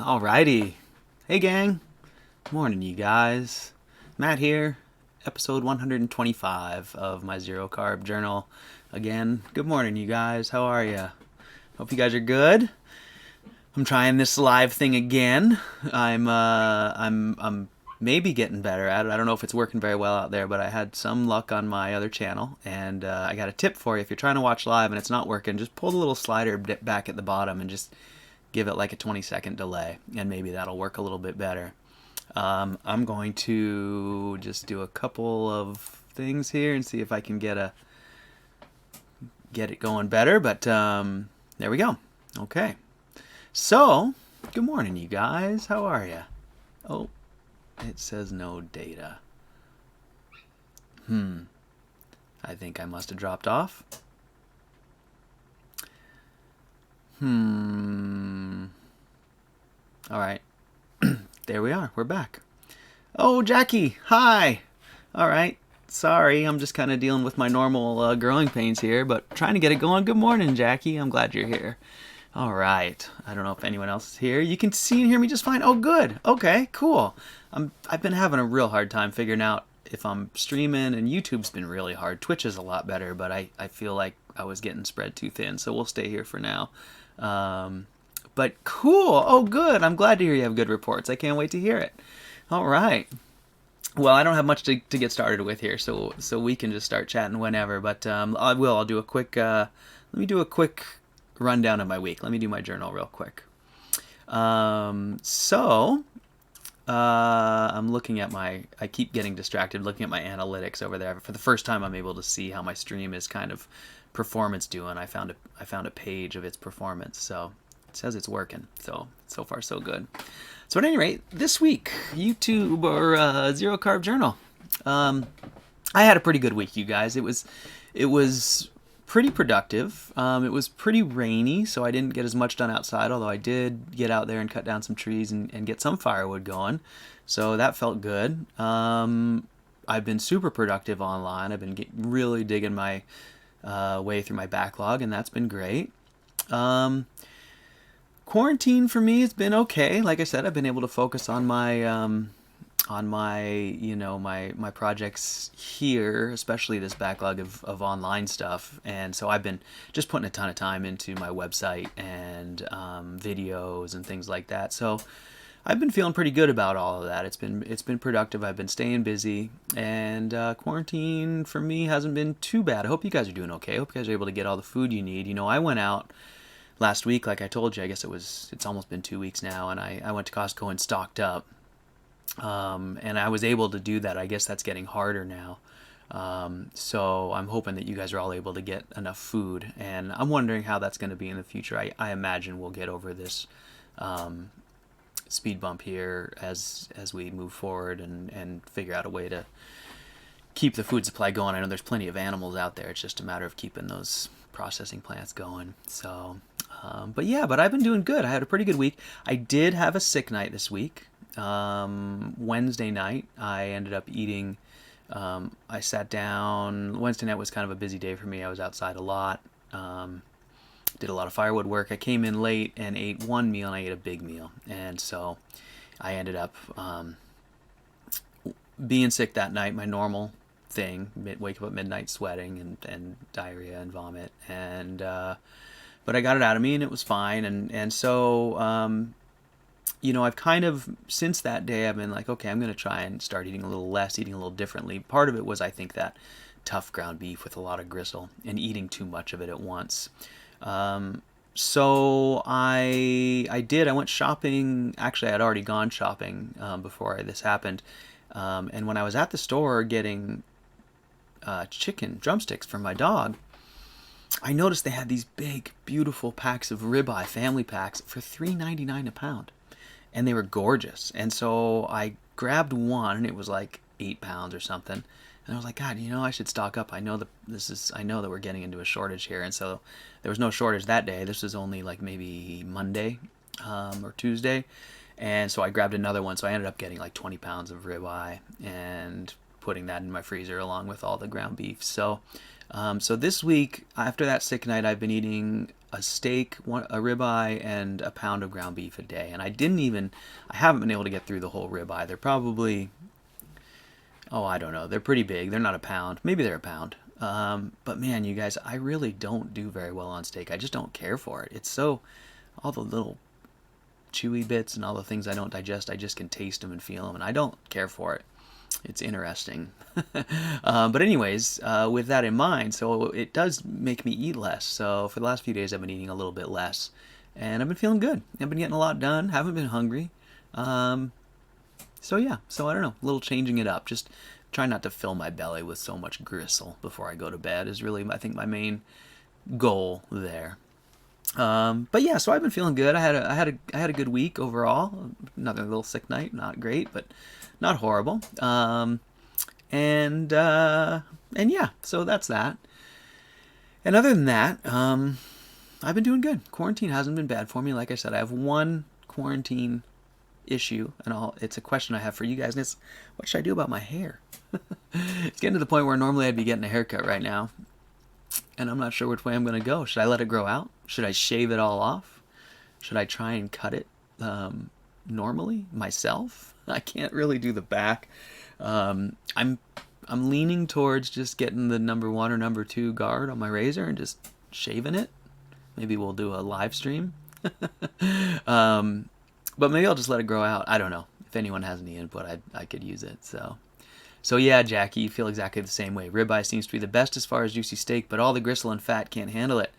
Alrighty. Hey gang. Morning you guys. Matt here. Episode 125 of my Zero Carb Journal. Again, good morning you guys. How are ya? Hope you guys are good. I'm trying this live thing again. I'm maybe getting better at it. I don't know if it's working very well out there, but I had some luck on my other channel, and I got a tip for you. If you're trying to watch live and it's not working, just pull the little slider back at the bottom and just give it like a 20-second delay, and maybe that'll work a little bit better. I'm going to just do a couple of things here and see if I can get it going better, but there we go. Okay. So, good morning, you guys. How are you? Oh, it says no data. I think I must have dropped off. All right. There we are. We're back. Oh, Jackie. Hi. All right. Sorry, I'm just kind of dealing with my normal growing pains here, but trying to get it going. Good morning, Jackie. I'm glad you're here. All right. I don't know if anyone else is here. You can see and hear me just fine. Oh, good. Okay, cool. I've been having a real hard time figuring out if I'm streaming, and YouTube's been really hard. Twitch is a lot better, but I feel like I was getting spread too thin, so we'll stay here for now. But cool. Oh, good. I'm glad to hear you have good reports. I can't wait to hear it. All right. Well, I don't have much to get started with here, so we can just start chatting whenever. But I'll do a quick. Let me do a quick rundown of my week. Let me do my journal real quick. I'm looking at I keep getting distracted looking at my analytics over there. For the first time, I'm able to see how my stream is kind of performance doing. I found a page of its performance, so it says it's working. So far so good. So at any rate, this week, YouTube or Zero Carb Journal. I had a pretty good week, you guys. It was pretty productive. It was pretty rainy, so I didn't get as much done outside, although I did get out there and cut down some trees and get some firewood going. So that felt good. I've been super productive online. I've been really digging my way through my backlog, and that's been great. Quarantine for me has been okay. Like I said, I've been able to focus on my my projects here, especially this backlog of online stuff. And so I've been just putting a ton of time into my website and videos and things like that. So I've been feeling pretty good about all of that. It's been productive. I've been staying busy, and quarantine for me hasn't been too bad. I hope you guys are doing okay. I hope you guys are able to get all the food you need. I went out last week, like I told you. I guess it's almost been 2 weeks now, and I went to Costco and stocked up. And I was able to do that. I guess that's getting harder now. So I'm hoping that you guys are all able to get enough food, and I'm wondering how that's going to be in the future. I imagine we'll get over this speed bump here as we move forward and figure out a way to keep the food supply going. I know there's plenty of animals out there. It's just a matter of keeping those processing plants going. So, but I've been doing good. I had a pretty good week. I did have a sick night this week. Wednesday night, I ended up eating. I sat down. Wednesday night was kind of a busy day for me. I was outside a lot. Did a lot of firewood work. I came in late and ate one meal, and I ate a big meal. And so I ended up being sick that night, my normal thing. Wake up at midnight sweating and diarrhea and vomit. And but I got it out of me, and it was fine. And so I've kind of, since that day, I've been like, okay, I'm going to try and start eating a little less, eating a little differently. Part of it was, I think, that tough ground beef with a lot of gristle and eating too much of it at once. So I went shopping. Actually, I had already gone shopping before this happened. And when I was at the store getting chicken drumsticks for my dog, I noticed they had these big, beautiful packs of ribeye, family packs, for $3.99 a pound. And they were gorgeous. And so I grabbed one, and it was like 8 pounds or something. And I was like, God, I should stock up. I know that we're getting into a shortage here. And so there was no shortage that day. This was only like maybe Monday or Tuesday. And so I grabbed another one. So I ended up getting like 20 pounds of ribeye. And putting that in my freezer along with all the ground beef. So so this week, after that sick night, I've been eating a steak, a ribeye, and a pound of ground beef a day. And I haven't been able to get through the whole ribeye. They're probably, oh, I don't know. They're pretty big. They're not a pound. Maybe they're a pound. But man, you guys, I really don't do very well on steak. I just don't care for it. It's so, all the little chewy bits and all the things I don't digest, I just can taste them and feel them, and I don't care for it. It's interesting. But anyways, with that in mind, so it does make me eat less. So for the last few days, I've been eating a little bit less, and I've been feeling good. I've been getting a lot done. Haven't been hungry. So yeah, so I don't know, a little changing it up. Just try not to fill my belly with so much gristle before I go to bed is really, I think, my main goal there. But yeah, so I've been feeling good. I had a good week overall. Another little sick night, not great, but not horrible. And yeah, so that's that. And other than that, I've been doing good. Quarantine hasn't been bad for me. Like I said, I have one quarantine issue, and it's a question I have for you guys, and it's, what should I do about my hair? It's getting to the point where normally I'd be getting a haircut right now, and I'm not sure which way I'm going to go. Should I let it grow out? Should I shave it all off? Should I try and cut it normally myself? I can't really do the back. I'm leaning towards just getting the number 1 or number 2 guard on my razor and just shaving it. Maybe we'll do a live stream. But maybe I'll just let it grow out. I don't know. If anyone has any input, I could use it. So yeah, Jackie, you feel exactly the same way. Ribeye seems to be the best as far as juicy steak, but all the gristle and fat can't handle it.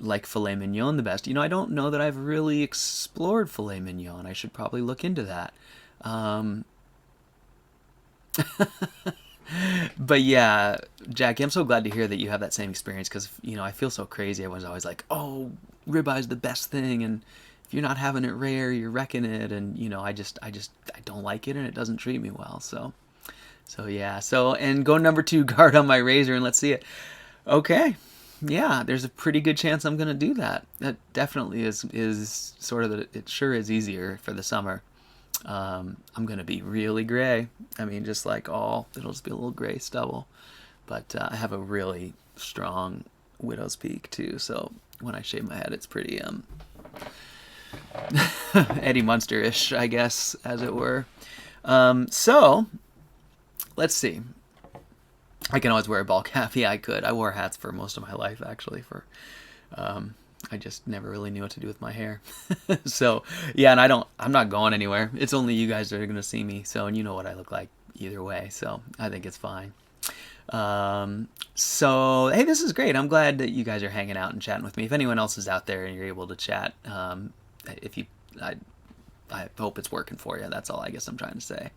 Like filet mignon the best. I don't know that I've really explored filet mignon. I should probably look into that. But yeah, Jackie, I'm so glad to hear that you have that same experience, because I feel so crazy. Everyone's always like, "Oh, ribeye's the best thing," and if you're not having it rare, you're wrecking it. And I don't like it, and it doesn't treat me well. So yeah. And go number 2 guard on my razor, and let's see it. Okay. Yeah, there's a pretty good chance I'm gonna do that. That definitely is sort of it sure is easier for the summer. I'm gonna be really gray. I mean, just like it'll just be a little gray stubble. But I have a really strong widow's peak too, so when I shave my head, it's pretty Eddie Munster-ish, I guess, as it were. So let's see. I can always wear a ball cap. Yeah, I could. I wore hats for most of my life, actually. I just never really knew what to do with my hair. So yeah, and I'm not going anywhere. It's only you guys that are gonna see me. So, and you know what I look like either way. So I think it's fine. So hey, this is great. I'm glad that you guys are hanging out and chatting with me. If anyone else is out there and you're able to chat, I hope it's working for you. That's all I guess I'm trying to say.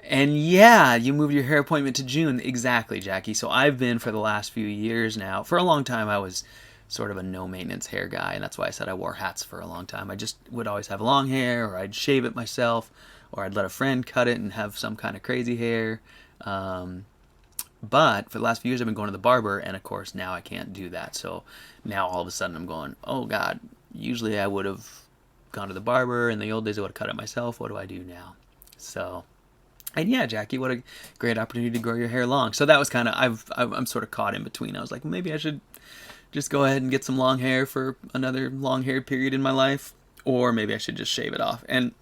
And yeah, you moved your hair appointment to June. Exactly, Jackie. So I've been, for the last few years now, for a long time, I was sort of a no-maintenance hair guy, and that's why I said I wore hats for a long time. I just would always have long hair, or I'd shave it myself, or I'd let a friend cut it and have some kind of crazy hair. But for the last few years, I've been going to the barber, and of course, now I can't do that. So now all of a sudden I'm going, oh God, usually I would have gone to the barber. In the old days, I would have cut it myself. What do I do now? So... And yeah, Jackie, what a great opportunity to grow your hair long. So that was kind of, I'm sort of caught in between. I was like, maybe I should just go ahead and get some long hair for another long-haired period in my life, or maybe I should just shave it off. And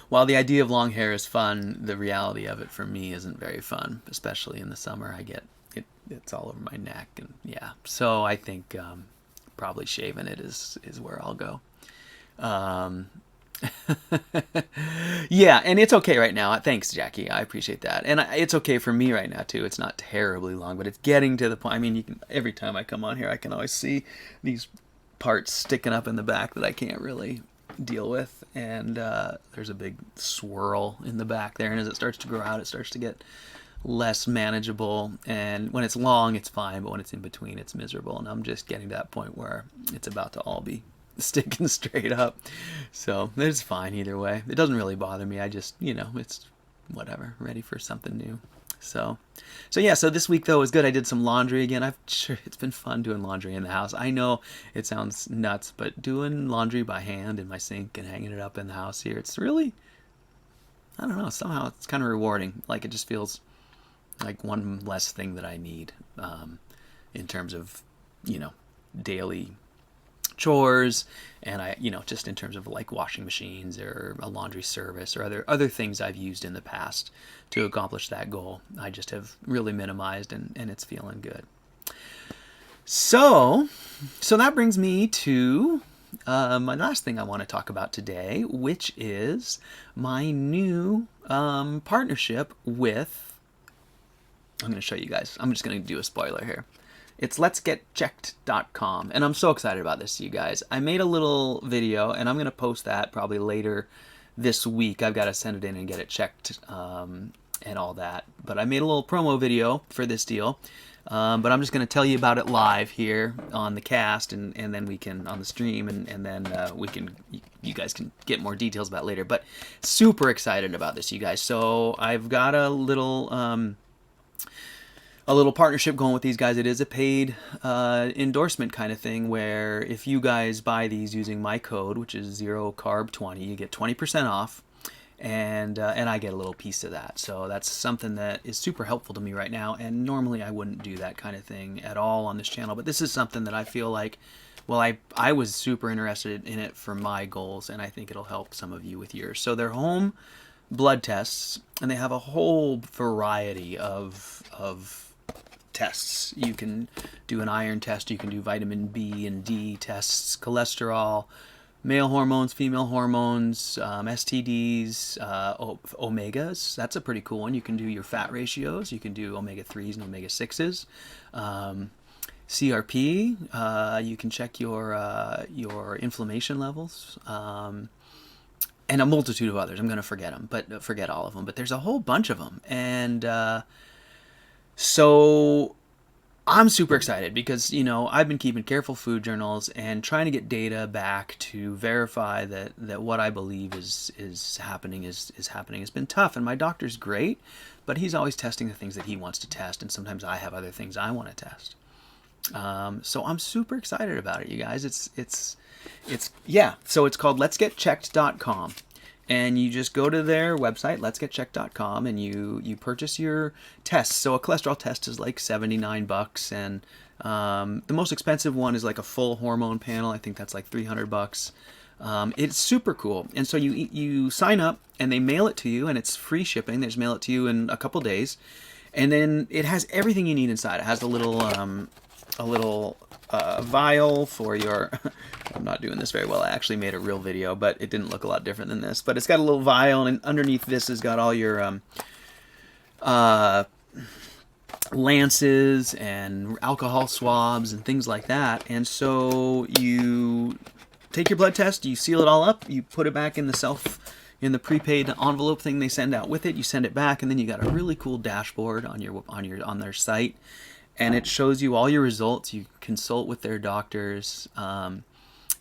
while the idea of long hair is fun, the reality of it for me isn't very fun, especially in the summer. I get it's all over my neck, and yeah. So I think probably shaving it is where I'll go. Yeah, and it's okay right now. Thanks, Jackie. I appreciate that. And it's okay for me right now too. It's not terribly long, but it's getting to the point. I mean, every time I come on here, I can always see these parts sticking up in the back that I can't really deal with, and there's a big swirl in the back there, and as it starts to grow out, it starts to get less manageable. And when it's long, it's fine, but when it's in between, it's miserable. And I'm just getting to that point where it's about to all be sticking straight up. So it's fine either way. It doesn't really bother me. I just, it's whatever, ready for something new. So yeah, so this week though was good. I did some laundry again. It's been fun doing laundry in the house. I know it sounds nuts, but doing laundry by hand in my sink and hanging it up in the house here, it's really I don't know, somehow it's kind of rewarding. Like, it just feels like one less thing that I need in terms of, you know, daily chores, and just in terms of like washing machines or a laundry service or other things I've used in the past to accomplish that goal. I just have really minimized, and it's feeling good. So that brings me to my last thing I want to talk about today, which is my new partnership with. I'm going to show you guys. I'm just going to do a spoiler here. It's letsgetchecked.com, and I'm so excited about this, you guys. I made a little video, and I'm going to post that probably later this week. I've got to send it in and get it checked and all that. But I made a little promo video for this deal. But I'm just going to tell you about it live here on the cast, and then we can, on the stream, and then you guys can get more details about it later. But super excited about this, you guys. So I've got a little partnership going with these guys. It is a paid endorsement kind of thing, where if you guys buy these using my code, which is 0carb20, you get 20% off, and I get a little piece of that. So that's something that is super helpful to me right now, and normally I wouldn't do that kind of thing at all on this channel, but this is something that I feel like, well, I was super interested in it for my goals, and I think it'll help some of you with yours. So they're home blood tests, and they have a whole variety of tests. You can do an iron test, you can do vitamin B and D tests, cholesterol, male hormones, female hormones, STDs, omegas. That's a pretty cool one. You can do your fat ratios, you can do omega-3s and omega-6s. CRP, you can check your inflammation levels, and a multitude of others. I'm going to forget them, but forget all of them. But there's a whole bunch of them, and so I'm super excited because, I've been keeping careful food journals and trying to get data back to verify that what I believe is happening is happening. It's been tough, and my doctor's great, but he's always testing the things that he wants to test, and sometimes I have other things I want to test. So I'm super excited about it, you guys. So it's called letsgetchecked.com. And you just go to their website, letsgetchecked.com, and you purchase your tests. So a cholesterol test is like $79, and the most expensive one is like a full hormone panel. I think that's like $300. It's super cool. And so you sign up, and they mail it to you, and it's free shipping. They just mail it to you in a couple days, and then it has everything you need inside. It has a little vial for your. I'm not doing this very well. I actually made a real video, but it didn't look a lot different than this. But it's got a little vial, and underneath this has got all your lances and alcohol swabs and things like that. And so you take your blood test, you seal it all up, you put it back in the prepaid envelope thing they send out with it. You send it back, and then you got a really cool dashboard on their site, and it shows you all your results. You consult with their doctors.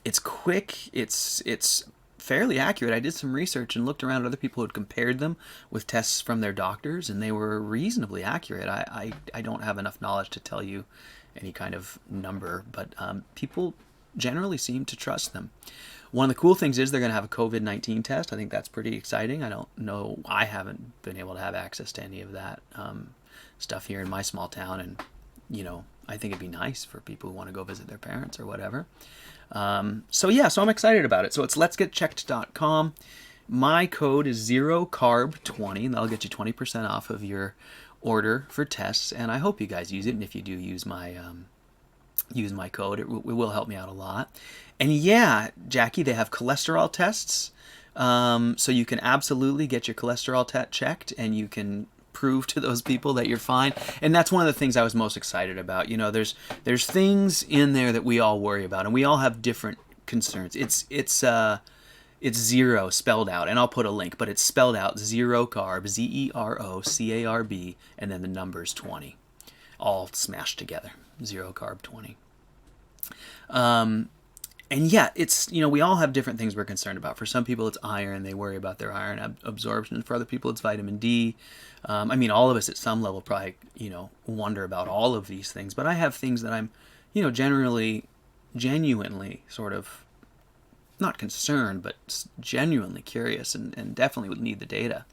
It's quick. It's fairly accurate. I did some research and looked around at other people who had compared them with tests from their doctors, and they were reasonably accurate. I don't have enough knowledge to tell you any kind of number, but people generally seem to trust them. One of the cool things is they're going to have a COVID-19 test. I think that's pretty exciting. I don't know. I haven't been able to have access to any of that stuff here in my small town, and I think it'd be nice for people who want to go visit their parents or whatever. So I'm excited about it. So it's letsgetchecked.com. My code is 0carb20, and that'll get you 20% off of your order for tests. And I hope you guys use it. And if you do use my code, it will help me out a lot. And yeah, Jackie, they have cholesterol tests. So you can absolutely get your cholesterol checked, and you can prove to those people that you're fine. And that's one of the things I was most excited about. There's things in there that we all worry about, and we all have different concerns. It's zero spelled out, and I'll put a link, but it's spelled out 0carb, ZEROCARB, and then the numbers 20, all smashed together. 0carb 20. And yeah, it's, we all have different things we're concerned about. For some people, it's iron. They worry about their iron absorption. For other people, it's vitamin D. All of us at some level probably, wonder about all of these things. But I have things that I'm, genuinely sort of not concerned, but genuinely curious, and definitely would need the data.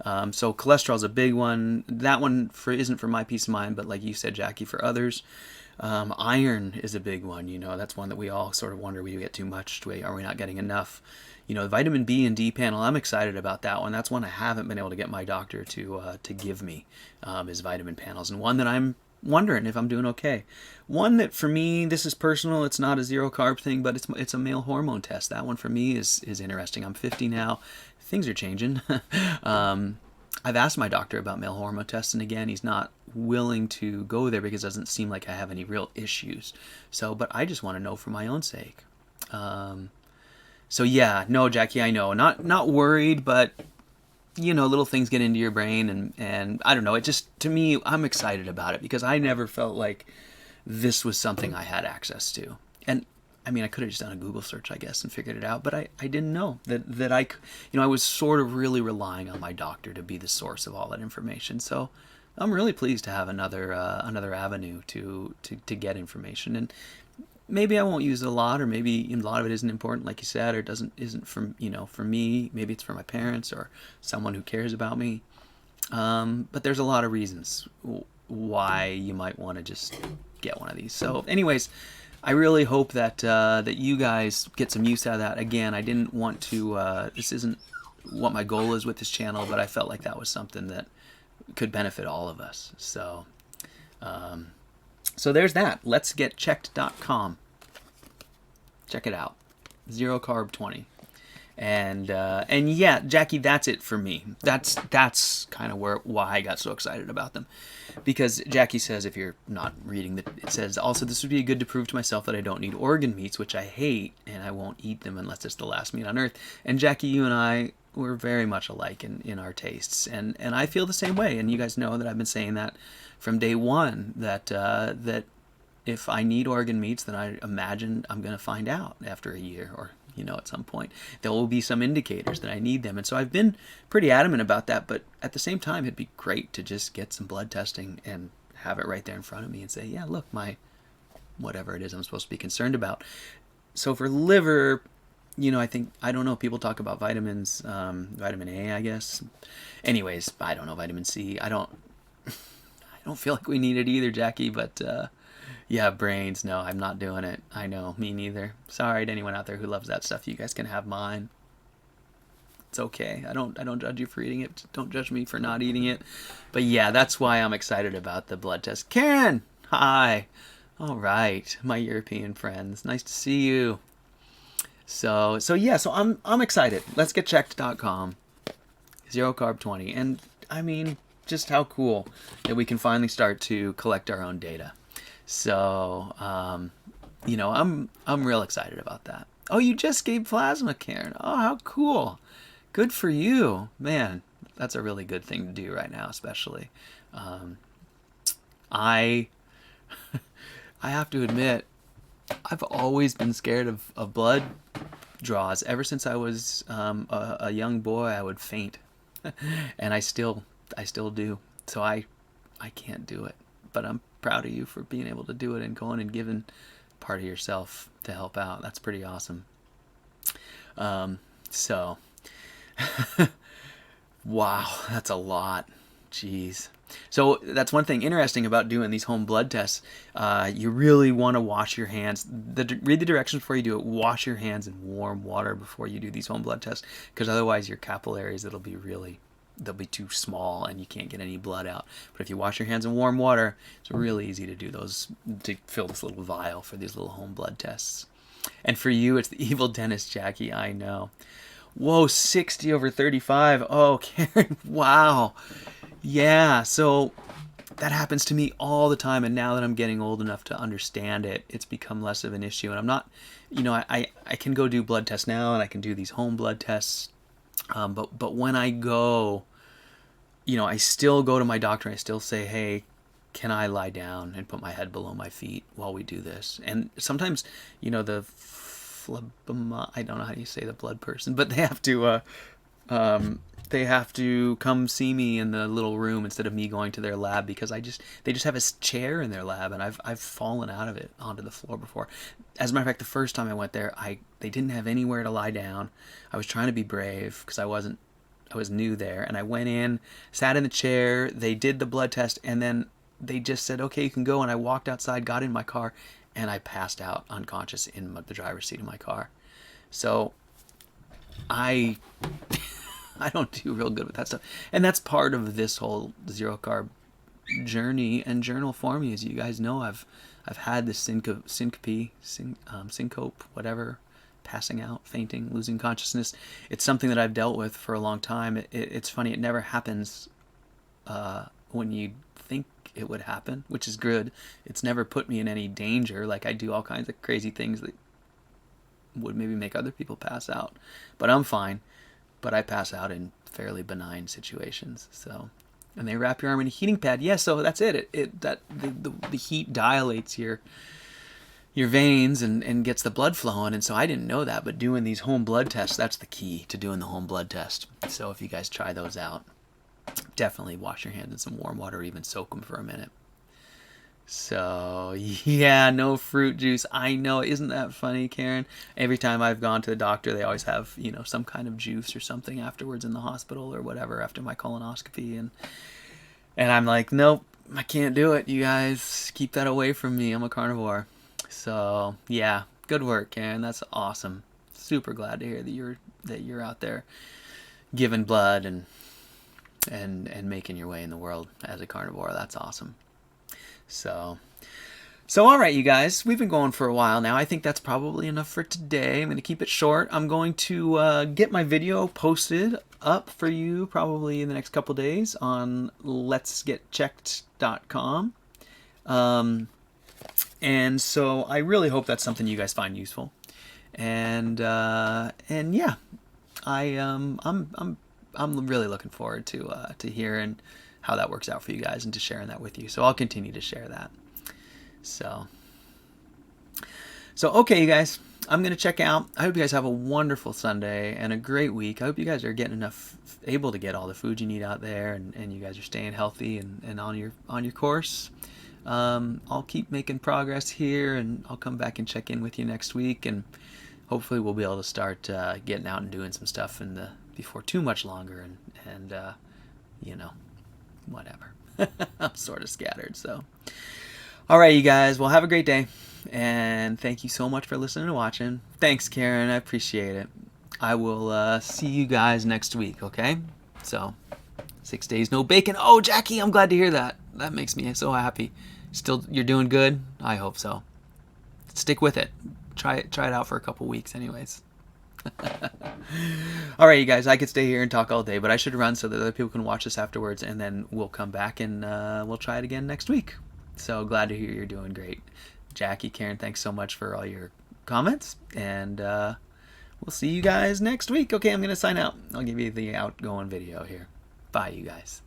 So cholesterol is a big one. That one isn't for my peace of mind, but like you said, Jackie, for others. Iron is a big one. That's one that we all sort of wonder, we get too much? Are we not getting enough? The vitamin B and D panel, I'm excited about that one. That's one I haven't been able to get my doctor to give me, is vitamin panels, and one that I'm wondering if I'm doing okay. One that for me, this is personal. It's not a zero carb thing, but it's a male hormone test. That one for me is interesting. I'm 50 now. Things are changing. I've asked my doctor about male hormone tests, and again, he's not willing to go there because it doesn't seem like I have any real issues. But I just want to know for my own sake. So yeah, no, Jackie, I know, not worried, but little things get into your brain, and I don't know. It just, to me, I'm excited about it because I never felt like this was something I had access to. And I mean, I could have just done a Google search, I guess, and figured it out, but I didn't know that I was sort of really relying on my doctor to be the source of all that information. So I'm really pleased to have another avenue to get information. And maybe I won't use it a lot, or maybe a lot of it isn't important, like you said, or isn't for me. Maybe it's for my parents or someone who cares about me. But there's a lot of reasons why you might want to just get one of these. So anyways, I really hope that you guys get some use out of that. Again, I didn't want to, this isn't what my goal is with this channel, but I felt like that was something that could benefit all of us. So there's that. Letsgetchecked.com. Check it out. Zero Carb 20. And yeah, Jackie, that's it for me. That's kind of why I got so excited about them. Because Jackie says, if you're not reading it says, also, this would be good to prove to myself that I don't need organ meats, which I hate, and I won't eat them unless it's the last meat on earth. And Jackie, you and I, we're very much alike in our tastes. And I feel the same way. And you guys know that I've been saying that from day one, that if I need organ meats, then I imagine I'm going to find out after a year, or at some point. There will be some indicators that I need them. And so I've been pretty adamant about that, but at the same time, it'd be great to just get some blood testing and have it right there in front of me and say, yeah, look, my whatever it is I'm supposed to be concerned about. So for liver, I don't know, people talk about vitamins, vitamin A, I guess. Anyways, I don't know, vitamin C. I don't feel like we need it either, Jackie, but yeah, brains. No, I'm not doing it. I know, me neither. Sorry to anyone out there who loves that stuff. You guys can have mine. It's okay. I don't judge you for eating it. Don't judge me for not eating it. But yeah, that's why I'm excited about the blood test. Karen, hi. All right, my European friends. Nice to see you. So yeah, so I'm excited. Letsgetchecked.com. Zero Carb 20. And I mean, just how cool that we can finally start to collect our own data. So, I'm real excited about that. Oh, you just gave plasma, Karen. Oh, how cool. Good for you. Man, that's a really good thing to do right now, especially. I have to admit, I've always been scared of blood draws. Ever since I was a young boy, I would faint. And I still do. So I can't do it. But I'm proud of you for being able to do it and going and giving part of yourself to help out. That's pretty awesome. Wow, that's a lot. Jeez. So that's one thing interesting about doing these home blood tests. You really want to wash your hands. Read the directions before you do it. Wash your hands in warm water before you do these home blood tests, because otherwise your capillaries, they'll be too small and you can't get any blood out. But if you wash your hands in warm water, it's really easy to do those, to fill this little vial for these little home blood tests. And for you, it's the evil dentist, Jackie. I know. Whoa, 60 over 35. Oh, Karen, wow. Yeah, so that happens to me all the time. And now that I'm getting old enough to understand it, it's become less of an issue. And I'm not, I can go do blood tests now, and I can do these home blood tests. But when I go, I still go to my doctor and I still say, hey, can I lie down and put my head below my feet while we do this? And sometimes, the I don't know how you say the blood person, but they have to They have to come see me in the little room instead of me going to their lab because they just have a chair in their lab, and I've fallen out of it onto the floor before. As a matter of fact, the first time I went there, they didn't have anywhere to lie down. I was trying to be brave because I was new there, and I went in, sat in the chair. They did the blood test, and then they just said, "Okay, you can go." And I walked outside, got in my car, and I passed out unconscious in the driver's seat of my car. So I I don't do real good with that stuff. And that's part of this whole zero carb journey and journal for me. As you guys know, I've had this syncope, whatever, passing out, fainting, losing consciousness. It's something that I've dealt with for a long time. It's funny, it never happens when you think it would happen, which is good. It's never put me in any danger. Like, I do all kinds of crazy things that would maybe make other people pass out, but I'm fine. But I pass out in fairly benign situations. So, and they wrap your arm in a heating pad. Yeah, so that's it. The heat dilates your veins and gets the blood flowing. And so I didn't know that, but doing these home blood tests, that's the key to doing the home blood test. So if you guys try those out, definitely wash your hands in some warm water or even soak them for a minute. So, yeah, no fruit juice. I know. Isn't that funny, Karen? Every time I've gone to the doctor, they always have, some kind of juice or something afterwards in the hospital or whatever after my colonoscopy. And I'm like, nope, I can't do it. You guys keep that away from me. I'm a carnivore. So, yeah, good work, Karen. That's awesome. Super glad to hear that you're out there giving blood and making your way in the world as a carnivore. That's awesome. So all right, you guys, we've been going for a while now. I think that's probably enough for today. I'm going to keep it short. I'm going to get my video posted up for you probably in the next couple days on letsgetchecked.com. And so I really hope that's something you guys find useful. And yeah, I'm really looking forward to hearing how that works out for you guys and to sharing that with you. So I'll continue to share that. So okay, you guys, I'm going to check out. I hope you guys have a wonderful Sunday and a great week. I hope you guys are getting able to get all the food you need out there, and you guys are staying healthy and on your course. I'll keep making progress here, and I'll come back and check in with you next week, and hopefully we'll be able to start getting out and doing some stuff before too much longer, and whatever. I'm sort of scattered. So all right, you guys, well, have a great day, and thank you so much for listening and watching. Thanks, Karen. I appreciate it. I will see you guys next week. Okay, so 6 days no bacon. Oh, Jackie, I'm glad to hear that. That makes me so happy. You're doing good? I hope so. Stick with it. Try it out for a couple weeks anyways. All right, you guys, I could stay here and talk all day, but I should run so that other people can watch this afterwards, and then we'll come back and we'll try it again next week. So glad to hear you're doing great. Jackie, Karen, thanks so much for all your comments, and we'll see you guys next week. Okay, I'm going to sign out. I'll give you the outgoing video here. Bye, you guys.